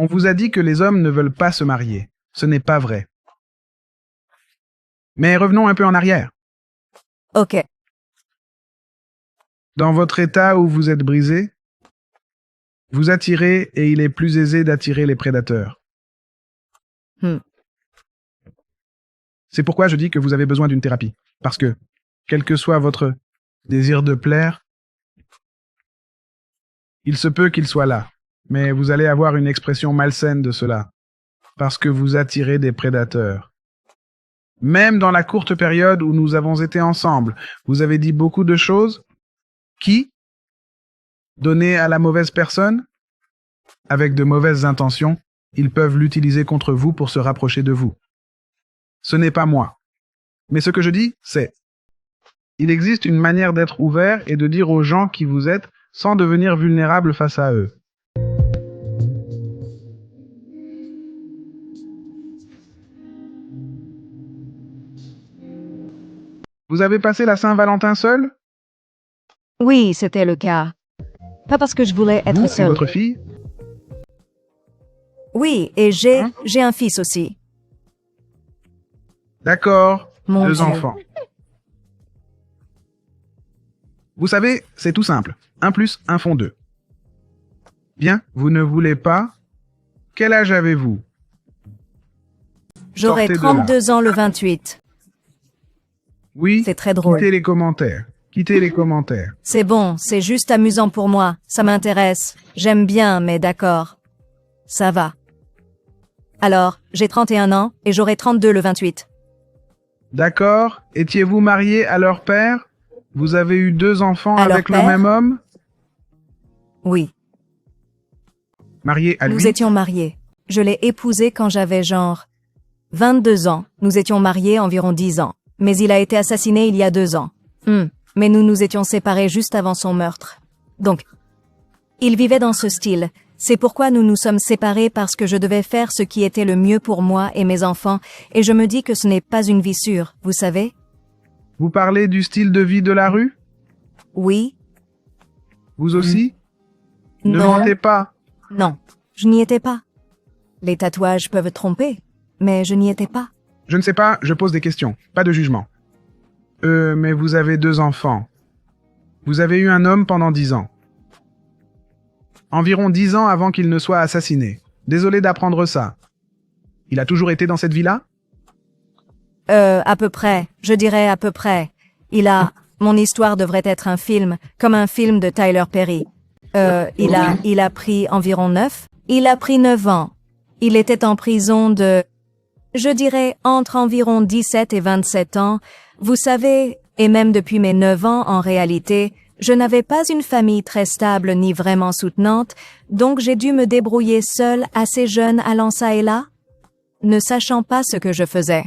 On vous a dit que les hommes ne veulent pas se marier. Ce n'est pas vrai. Mais revenons un peu en arrière. Ok. Dans votre état où vous êtes brisé, vous attirez et il est plus aisé d'attirer les prédateurs. C'est pourquoi je dis que vous avez besoin d'une thérapie. Parce que, quel que soit votre désir de plaire, il se peut qu'il soit là. Mais vous allez avoir une expression malsaine de cela. Parce que vous attirez des prédateurs. Même dans la courte période où nous avons été ensemble, vous avez dit beaucoup de choses qui, données à la mauvaise personne, avec de mauvaises intentions, ils peuvent l'utiliser contre vous pour se rapprocher de vous. Ce n'est pas moi. Mais ce que je dis, c'est, il existe une manière d'être ouvert et de dire aux gens qui vous êtes sans devenir vulnérable face à eux. Vous avez passé la Saint-Valentin seul? Oui, c'était le cas. Pas parce que je voulais être Vous et seule. votre fille? Oui, et j'ai un fils aussi. D'accord, Mon 2 Dieu. enfants. Vous savez, c'est tout simple. 1 + 1 font 2. Bien, vous ne voulez pas? Quel âge avez-vous? J'aurai Sortez de là. 32 ans le 28. Oui, C'est très drôle. quittez les commentaires. Quittez les commentaires. C'est bon, c'est juste amusant pour moi. Ça m'intéresse. J'aime bien, mais d'accord. Ça va. Alors, j'ai 31 ans et j'aurai 32 le 28. D'accord. Étiez-vous marié à leur père? Vous avez eu 2 enfants À leur avec le père? même homme? Oui, Marié à nous lui? étions mariés. Je l'ai épousé quand j'avais genre 22 ans. Nous étions mariés environ 10 ans. Mais il a été assassiné il y a 2 ans. Mais nous nous étions séparés juste avant son meurtre. Donc, il vivait dans ce style. C'est pourquoi nous nous sommes séparés parce que je devais faire ce qui était le mieux pour moi et mes enfants, et je me dis que ce n'est pas une vie sûre, vous savez? Vous parlez du style de vie de la rue? Oui? Vous aussi? Ne Non? mentez pas. Non, je n'y étais pas. Les tatouages peuvent tromper, mais je n'y étais pas. Je ne sais pas, je pose des questions. Pas de jugement. Mais vous avez 2 enfants. Vous avez eu un homme pendant 10 ans. Environ 10 ans avant qu'il ne soit assassiné. Désolé d'apprendre ça. Il a toujours été dans cette vie-là? À peu près. Je dirais à peu près. Mon histoire devrait être un film, comme un film de Tyler Perry. Il a pris environ 9. Il a pris 9 ans. Il était en prison je dirais, entre environ 17 et 27 ans. Vous savez, et même depuis mes 9 ans en réalité, je n'avais pas une famille très stable ni vraiment soutenante, donc j'ai dû me débrouiller seule assez jeune allant ça et là, ne sachant pas ce que je faisais.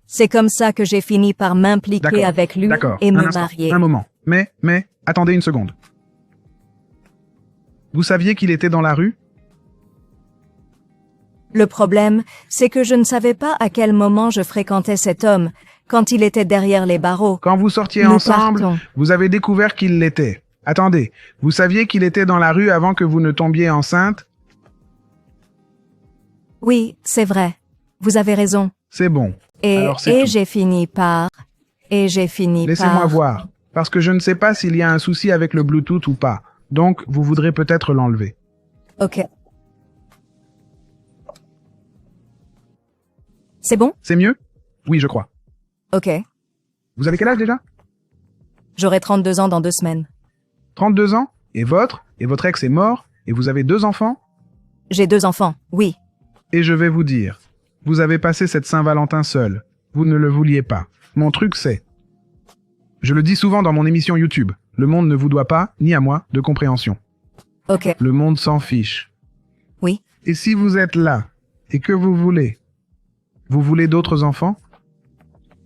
C'est comme ça que j'ai fini par m'impliquer D'accord. avec lui D'accord. et Un me instant. marier. Un moment. Mais, attendez une seconde. Vous saviez qu'il était dans la rue? Le problème, c'est que je ne savais pas à quel moment je fréquentais cet homme, quand il était derrière les barreaux. Quand vous sortiez Nous ensemble, partons. vous avez découvert qu'il l'était. Attendez, vous saviez qu'il était dans la rue avant que vous ne tombiez enceinte? Oui, c'est vrai. Vous avez raison. C'est bon. Et Alors c'est tout. j'ai fini par... Laissez-moi voir. Parce que je ne sais pas s'il y a un souci avec le Bluetooth ou pas. Donc, vous voudrez peut-être l'enlever. Ok. C'est bon? C'est mieux? Oui, je crois. Ok. Vous avez quel âge déjà? J'aurai 32 ans dans 2 semaines. 32 ans? Et votre ex est mort? Et vous avez 2 enfants? J'ai 2 enfants, oui. Et je vais vous dire, vous avez passé cette Saint-Valentin seul. Vous ne le vouliez pas. Mon truc c'est... Je le dis souvent dans mon émission YouTube, le monde ne vous doit pas, ni à moi, de compréhension. Ok. Le monde s'en fiche. Oui. Et si vous êtes là, et que vous voulez d'autres enfants?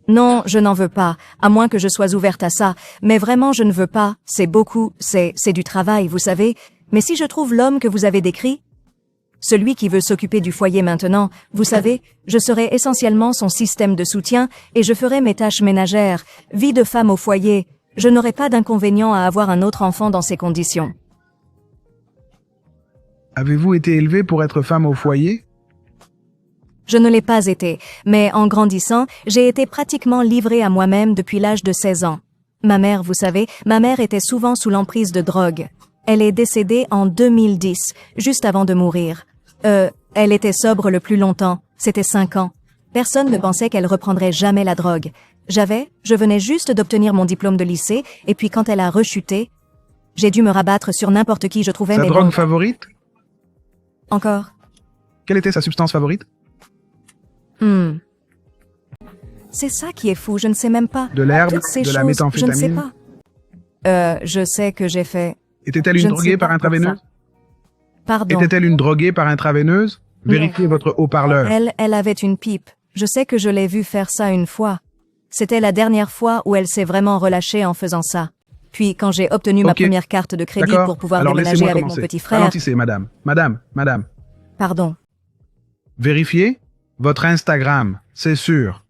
Non, je n'en veux pas, à moins que je sois ouverte à ça. Mais vraiment, je ne veux pas. C'est beaucoup, c'est du travail, vous savez. Mais si je trouve l'homme que vous avez décrit, celui qui veut s'occuper du foyer maintenant, vous savez, je serai essentiellement son système de soutien et je ferai mes tâches ménagères, vie de femme au foyer. Je n'aurai pas d'inconvénient à avoir un autre enfant dans ces conditions. Avez-vous été élevée pour être femme au foyer? Je ne l'ai pas été, mais en grandissant, j'ai été pratiquement livrée à moi-même depuis l'âge de 16 ans. Ma mère, vous savez, ma mère était souvent sous l'emprise de drogue. Elle est décédée en 2010, juste avant de mourir. Elle était sobre le plus longtemps, c'était 5 ans. Personne ne pensait qu'elle reprendrait jamais la drogue. Je venais juste d'obtenir mon diplôme de lycée, et puis quand elle a rechuté, j'ai dû me rabattre sur n'importe qui je trouvais. Sa drogue favorite? Encore? Quelle était sa substance favorite? C'est ça qui est fou, je ne sais même pas. De l'herbe, Toutes ces de la choses, méthamphétamine? je ne sais pas. Je sais que j'ai fait... Était-elle Je une ne sais droguée pas par pour intraveineuse? ça. Pardon. Était-elle une droguée par intraveineuse? Vérifiez votre haut-parleur. Elle avait une pipe. Je sais que je l'ai vue faire ça une fois. C'était la dernière fois où elle s'est vraiment relâchée en faisant ça. Puis quand j'ai obtenu ma Ok. première carte de crédit D'accord. pour pouvoir Alors déménager laissez-moi avec commencer. mon petit frère... Ralentissez, madame. Madame. Pardon. Vérifiez votre Instagram, c'est sûr.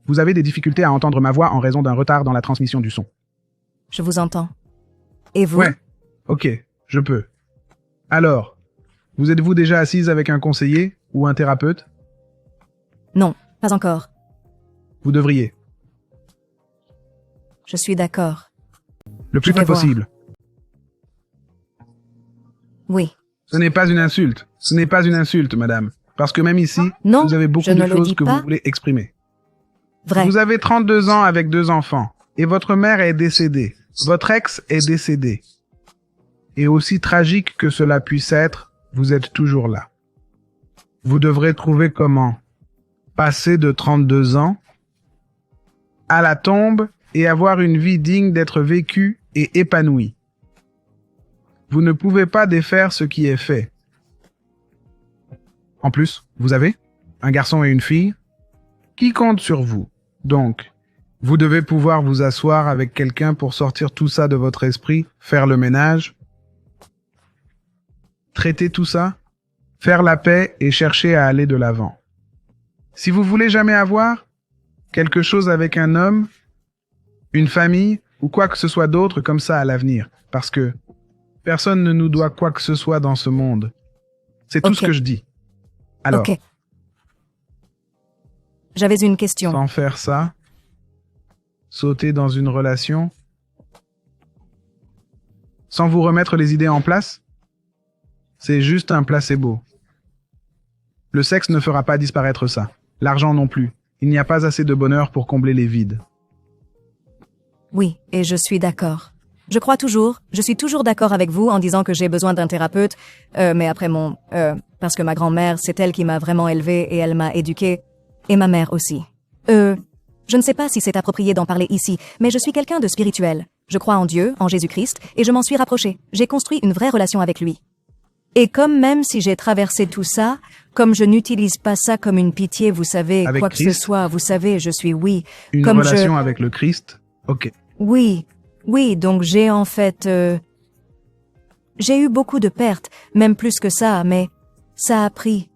Vous avez des difficultés à entendre ma voix en raison d'un retard dans la transmission du son. Je vous entends. Et vous? Ouais. Ok, je peux. Alors, vous êtes-vous déjà assise avec un conseiller ou un thérapeute? Non, pas encore. Vous devriez. Je suis d'accord. Le plus Je vais vite voir. possible. Oui. Ce n'est pas une insulte. Ce n'est pas une insulte, madame. Parce que même ici, Non, vous avez beaucoup je de ne le choses dis que pas. vous voulez exprimer. Vrai. Vous avez 32 ans avec 2 enfants. Et votre mère est décédée. Votre ex est décédé. Et aussi tragique que cela puisse être, vous êtes toujours là. Vous devrez trouver comment passer de 32 ans à la tombe et avoir une vie digne d'être vécue et épanouie. Vous ne pouvez pas défaire ce qui est fait. En plus, vous avez un garçon et une fille qui comptent sur vous. Donc, vous devez pouvoir vous asseoir avec quelqu'un pour sortir tout ça de votre esprit, faire le ménage, traiter tout ça, faire la paix et chercher à aller de l'avant. Si vous voulez jamais avoir quelque chose avec un homme, une famille ou quoi que ce soit d'autre comme ça à l'avenir, parce que personne ne nous doit quoi que ce soit dans ce monde. C'est tout Ok. ce que je dis. Alors, Ok. J'avais une question. sans faire ça, sauter dans une relation, sans vous remettre les idées en place, c'est juste un placebo. Le sexe ne fera pas disparaître ça. L'argent non plus. Il n'y a pas assez de bonheur pour combler les vides. Oui, et je suis d'accord. Je suis toujours d'accord avec vous en disant que j'ai besoin d'un thérapeute, mais après parce que ma grand-mère, c'est elle qui m'a vraiment élevée et elle m'a éduquée, et ma mère aussi. Je ne sais pas si c'est approprié d'en parler ici, mais je suis quelqu'un de spirituel. Je crois en Dieu, en Jésus-Christ, et je m'en suis rapprochée. J'ai construit une vraie relation avec lui. Et comme même si j'ai traversé tout ça, comme je n'utilise pas ça comme une pitié, vous savez, Avec quoi que ce Christ? soit, vous savez, je suis oui. Une Comme relation avec le Christ? Ok. Oui, donc j'ai en fait... J'ai eu beaucoup de pertes, même plus que ça, mais ça a pris.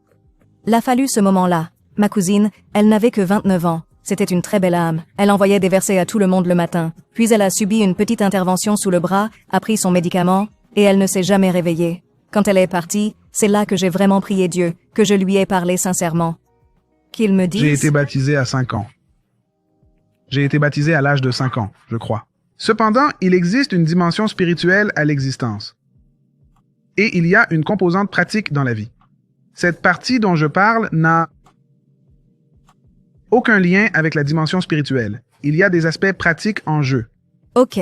L'a fallu ce moment-là. Ma cousine, elle n'avait que 29 ans. C'était une très belle âme. Elle envoyait des versets à tout le monde le matin. Puis elle a subi une petite intervention sous le bras, a pris son médicament, et elle ne s'est jamais réveillée. Quand elle est partie, c'est là que j'ai vraiment prié Dieu, que je lui ai parlé sincèrement. Qu'il me dise... J'ai été baptisé à 5 ans. J'ai été baptisé à l'âge de 5 ans, je crois. Cependant, il existe une dimension spirituelle à l'existence. Et il y a une composante pratique dans la vie. Cette partie dont je parle n'a aucun lien avec la dimension spirituelle. Il y a des aspects pratiques en jeu, Ok,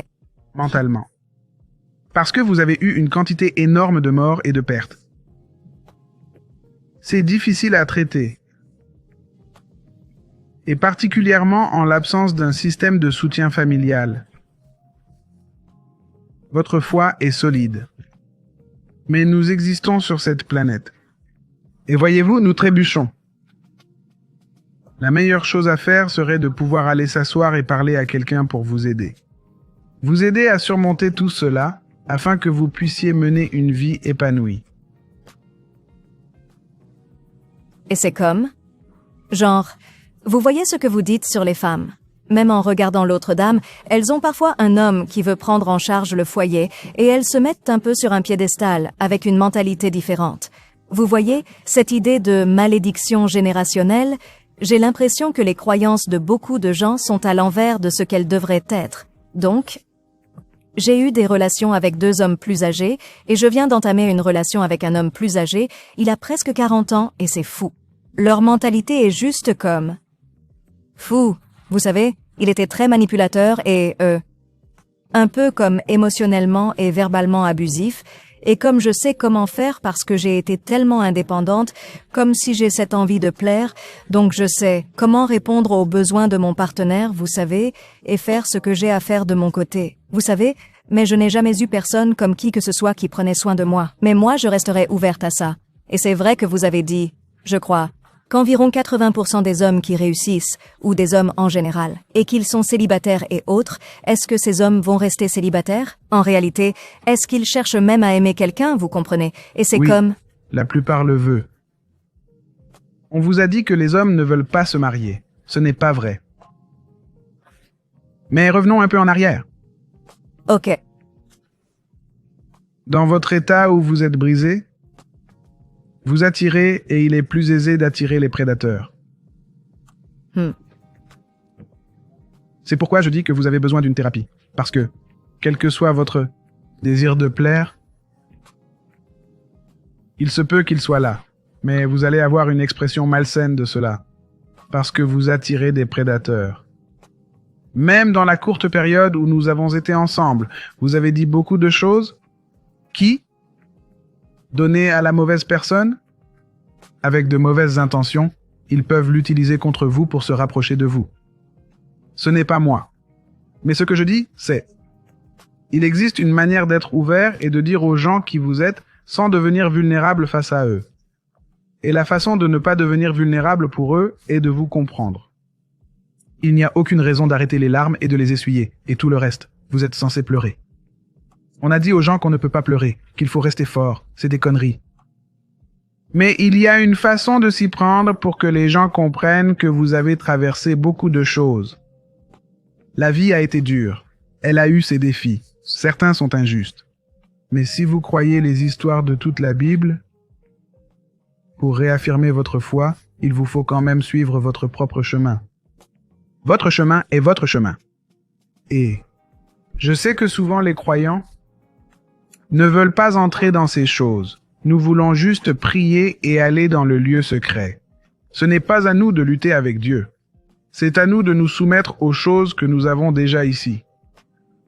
mentalement. Parce que vous avez eu une quantité énorme de morts et de pertes. C'est difficile à traiter. Et particulièrement en l'absence d'un système de soutien familial. Votre foi est solide. Mais nous existons sur cette planète. Et voyez-vous, nous trébuchons. La meilleure chose à faire serait de pouvoir aller s'asseoir et parler à quelqu'un pour vous aider. Vous aider à surmonter tout cela afin que vous puissiez mener une vie épanouie. et c'est comme... Genre, vous voyez ce que vous dites sur les femmes. même en regardant l'autre dame, elles ont parfois un homme qui veut prendre en charge le foyer et elles se mettent un peu sur un piédestal avec une mentalité différente. Vous voyez, cette idée de malédiction générationnelle, j'ai l'impression que les croyances de beaucoup de gens sont à l'envers de ce qu'elles devraient être. Donc, j'ai eu des relations avec 2 hommes plus âgés et je viens d'entamer une relation avec un homme plus âgé, il a presque 40 ans et c'est fou. Leur mentalité est juste comme... fou, vous savez, il était très manipulateur et, un peu comme émotionnellement et verbalement abusif, et comme je sais comment faire parce que j'ai été tellement indépendante, comme si j'ai cette envie de plaire, donc je sais comment répondre aux besoins de mon partenaire, vous savez, et faire ce que j'ai à faire de mon côté, vous savez, mais je n'ai jamais eu personne comme qui que ce soit qui prenait soin de moi. Mais moi, je resterai ouverte à ça. Et c'est vrai que vous avez dit, je crois, qu'environ 80% des hommes qui réussissent, ou des hommes en général, et qu'ils sont célibataires et autres, est-ce que ces hommes vont rester célibataires? En réalité, est-ce qu'ils cherchent même à aimer quelqu'un, vous comprenez? Et c'est Oui, comme... la plupart le veulent. On vous a dit que les hommes ne veulent pas se marier. Ce n'est pas vrai. Mais revenons un peu en arrière. Ok, Dans votre état où vous êtes brisé, vous attirez et il est plus aisé d'attirer les prédateurs. C'est pourquoi je dis que vous avez besoin d'une thérapie. Parce que, quel que soit votre désir de plaire, il se peut qu'il soit là. Mais vous allez avoir une expression malsaine de cela. Parce que vous attirez des prédateurs. Même dans la courte période où nous avons été ensemble, vous avez dit beaucoup de choses qui, données à la mauvaise personne, avec de mauvaises intentions, ils peuvent l'utiliser contre vous pour se rapprocher de vous. Ce n'est pas moi. Mais ce que je dis, c'est, il existe une manière d'être ouvert et de dire aux gens qui vous êtes sans devenir vulnérable face à eux. Et la façon de ne pas devenir vulnérable pour eux est de vous comprendre. Il n'y a aucune raison d'arrêter les larmes et de les essuyer, et tout le reste. Vous êtes censé pleurer. On a dit aux gens qu'on ne peut pas pleurer, qu'il faut rester fort, c'est des conneries. Mais il y a une façon de s'y prendre pour que les gens comprennent que vous avez traversé beaucoup de choses. La vie a été dure, elle a eu ses défis, certains sont injustes. Mais si vous croyez les histoires de toute la Bible, pour réaffirmer votre foi, il vous faut quand même suivre votre propre chemin. Votre chemin est votre chemin. Et je sais que souvent les croyants ne veulent pas entrer dans ces choses. Nous voulons juste prier et aller dans le lieu secret. Ce n'est pas à nous de lutter avec Dieu. C'est à nous de nous soumettre aux choses que nous avons déjà ici.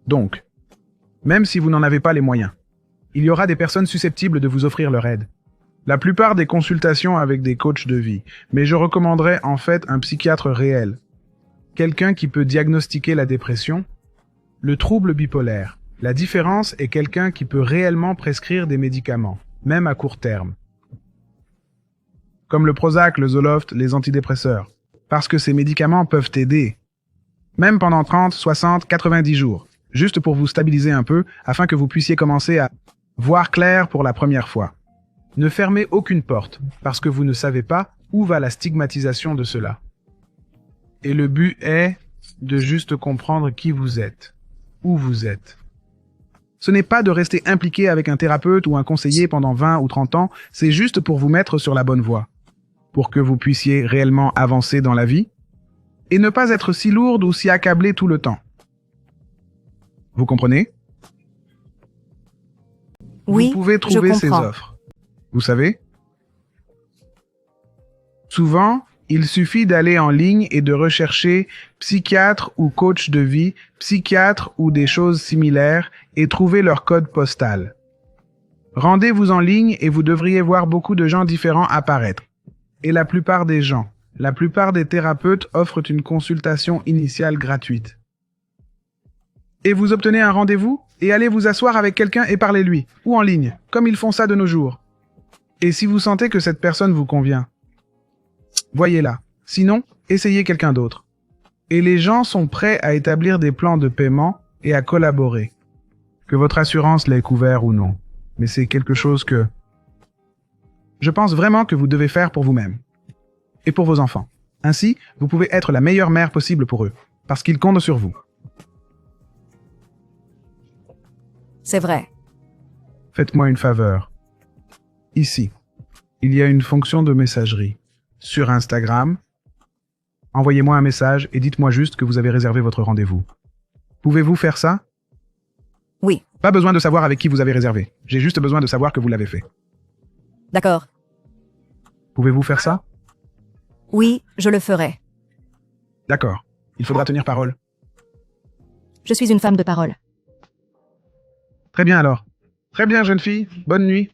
Donc, même si vous n'en avez pas les moyens, il y aura des personnes susceptibles de vous offrir leur aide. La plupart des consultations avec des coachs de vie, mais je recommanderais en fait un psychiatre réel. Quelqu'un qui peut diagnostiquer la dépression, le trouble bipolaire. La différence est quelqu'un qui peut réellement prescrire des médicaments, même à court terme. Comme le Prozac, le Zoloft, les antidépresseurs. Parce que ces médicaments peuvent t'aider. Même pendant 30, 60, 90 jours. Juste pour vous stabiliser un peu, afin que vous puissiez commencer à voir clair pour la première fois. Ne fermez aucune porte, parce que vous ne savez pas où va la stigmatisation de cela. Et le but est de juste comprendre qui vous êtes, où vous êtes. Ce n'est pas de rester impliqué avec un thérapeute ou un conseiller pendant 20 ou 30 ans, c'est juste pour vous mettre sur la bonne voie, pour que vous puissiez réellement avancer dans la vie, et ne pas être si lourde ou si accablé tout le temps. Vous comprenez? oui, Vous pouvez trouver je ces comprends. offres. Vous savez? Souvent, il suffit d'aller en ligne et de rechercher psychiatre ou coach de vie, psychiatre ou des choses similaires et trouver leur code postal. Rendez-vous en ligne et vous devriez voir beaucoup de gens différents apparaître. Et la plupart des thérapeutes offrent une consultation initiale gratuite. Et vous obtenez un rendez-vous et allez vous asseoir avec quelqu'un et parlez-lui, ou en ligne, comme ils font ça de nos jours. Et si vous sentez que cette personne vous convient, voyez-la. Sinon, essayez quelqu'un d'autre. Et les gens sont prêts à établir des plans de paiement et à collaborer. Que votre assurance l'ait couvert ou non. Mais c'est quelque chose que je pense vraiment que vous devez faire pour vous-même. Et pour vos enfants. Ainsi, vous pouvez être la meilleure mère possible pour eux. parce qu'il compte sur vous. C'est vrai. Faites-moi une faveur. Ici, il y a une fonction de messagerie. Sur Instagram, envoyez-moi un message et dites-moi juste que vous avez réservé votre rendez-vous. Pouvez-vous faire ça? Oui. Pas besoin de savoir avec qui vous avez réservé. J'ai juste besoin de savoir que vous l'avez fait. D'accord. Pouvez-vous faire ça? Oui, je le ferai. D'accord. Il faudra tenir parole. Je suis une femme de parole. Très bien alors. Très bien, jeune fille. Bonne nuit.